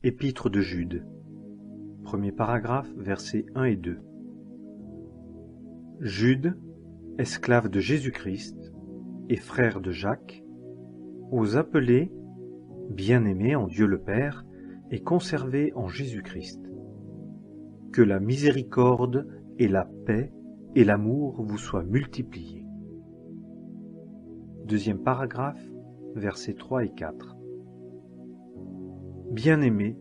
Épître de Jude. Premier paragraphe, versets 1 et 2. Jude, esclave de Jésus-Christ et frère de Jacques, aux appelés, bien-aimés en Dieu le Père et conservés en Jésus-Christ. Que la miséricorde et la paix et l'amour vous soient multipliés. Deuxième paragraphe, versets 3 et 4. Bien-aimés,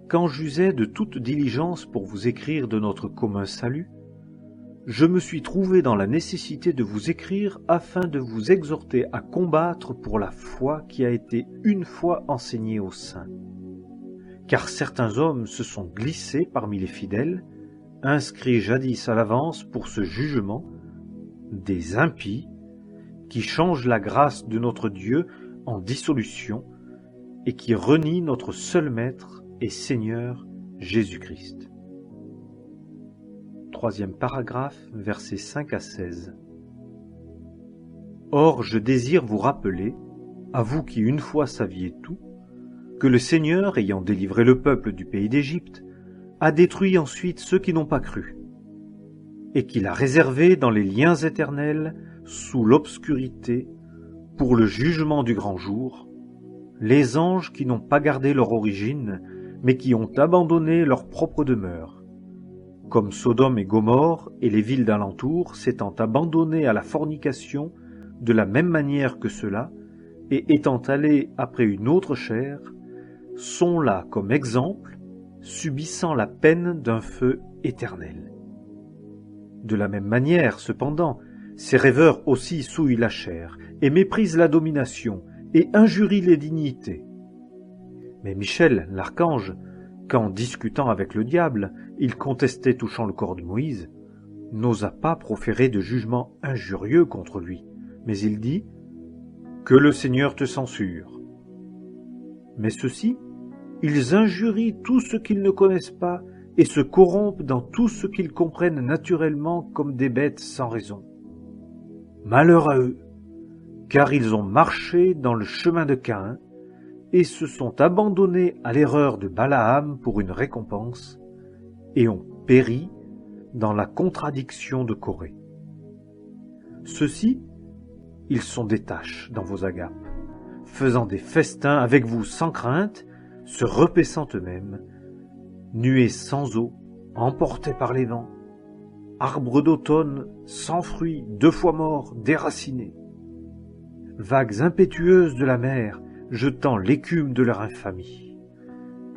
quand j'usais de toute diligence pour vous écrire de notre commun salut, je me suis trouvé dans la nécessité de vous écrire afin de vous exhorter à combattre pour la foi qui a été une fois enseignée aux saints. Car certains hommes se sont glissés parmi les fidèles, inscrits jadis à l'avance pour ce jugement, des impies, qui changent la grâce de notre Dieu en dissolution et qui renient notre seul Maître et Seigneur Jésus-Christ. Troisième paragraphe, versets 5 à 16. Or, je désire vous rappeler, à vous qui une fois saviez tout, que le Seigneur, ayant délivré le peuple du pays d'Égypte, a détruit ensuite ceux qui n'ont pas cru, et qu'il a réservé dans les liens éternels, sous l'obscurité, pour le jugement du grand jour, les anges qui n'ont pas gardé leur origine, mais qui ont abandonné leur propre demeure, comme Sodome et Gomorrhe et les villes d'alentour s'étant abandonnées à la fornication de la même manière que ceux-là, et étant allés après une autre chair, sont là comme exemple, subissant la peine d'un feu éternel. De la même manière, cependant, ces rêveurs aussi souillent la chair, et méprisent la domination, et injurient les dignités. Mais Michel, l'archange, quand, discutant avec le diable, il contestait touchant le corps de Moïse, n'osa pas proférer de jugement injurieux contre lui, mais il dit « Que le Seigneur te censure ». Mais ceux-ci, ils injurient tout ce qu'ils ne connaissent pas et se corrompent dans tout ce qu'ils comprennent naturellement comme des bêtes sans raison. Malheur à eux, car ils ont marché dans le chemin de Caïn et se sont abandonnés à l'erreur de Balaam pour une récompense et ont péri dans la contradiction de Corée. Ceux-ci, ils sont des taches dans vos agapes, faisant des festins avec vous sans crainte, se repaissant eux-mêmes, nuées sans eau, emportés par les vents, arbres d'automne sans fruits, 2 fois morts, déracinés, vagues impétueuses de la mer, jetant l'écume de leur infamie,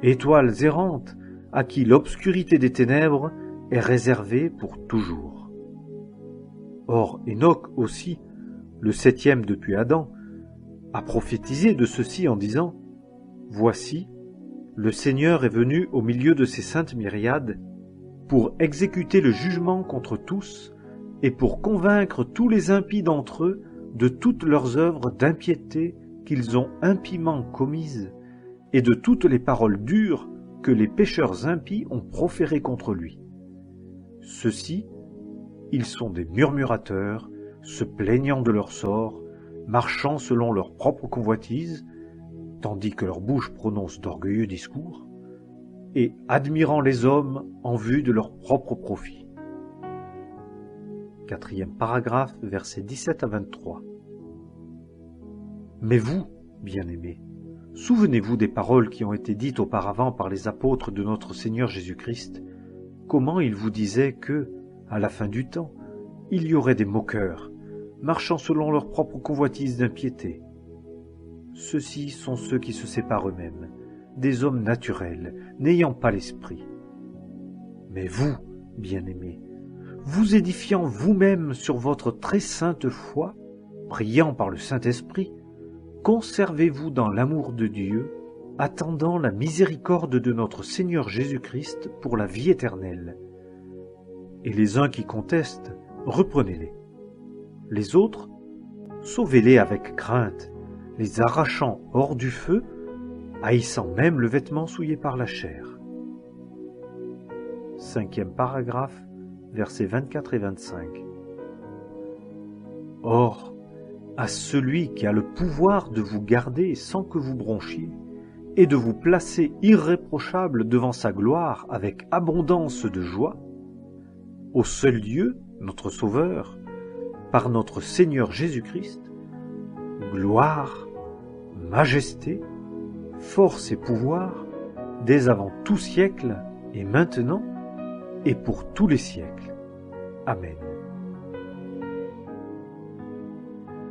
étoiles errantes à qui l'obscurité des ténèbres est réservée pour toujours. Or Enoch aussi, le 7e depuis Adam, a prophétisé de ceci en disant « Voici, le Seigneur est venu au milieu de ses saintes myriades pour exécuter le jugement contre tous et pour convaincre tous les impies d'entre eux de toutes leurs œuvres d'impiété qu'ils ont impiment commises et de toutes les paroles dures que les pécheurs impies ont proférées contre lui. Ceux-ci, ils sont des murmurateurs, se plaignant de leur sort, marchant selon leur propre convoitise, tandis que leur bouche prononce d'orgueilleux discours, et admirant les hommes en vue de leur propre profit. Quatrième paragraphe, versets 17 à 23. Mais vous, bien-aimés, souvenez-vous des paroles qui ont été dites auparavant par les apôtres de notre Seigneur Jésus-Christ, comment ils vous disaient que, à la fin du temps, il y aurait des moqueurs, marchant selon leur propre convoitise d'impiété. Ceux-ci sont ceux qui se séparent eux-mêmes, des hommes naturels, n'ayant pas l'esprit. Mais vous, bien-aimés, vous édifiant vous-même sur votre très sainte foi, priant par le Saint-Esprit, conservez-vous dans l'amour de Dieu, attendant la miséricorde de notre Seigneur Jésus-Christ pour la vie éternelle. Et les uns qui contestent, reprenez-les. Les autres, sauvez-les avec crainte, les arrachant hors du feu, haïssant même le vêtement souillé par la chair. Cinquième paragraphe, versets 24 et 25. Or, à celui qui a le pouvoir de vous garder sans que vous bronchiez, et de vous placer irréprochable devant sa gloire avec abondance de joie, au seul Dieu, notre Sauveur, par notre Seigneur Jésus-Christ, gloire, majesté, force et pouvoir, dès avant tout siècle et maintenant et pour tous les siècles. Amen.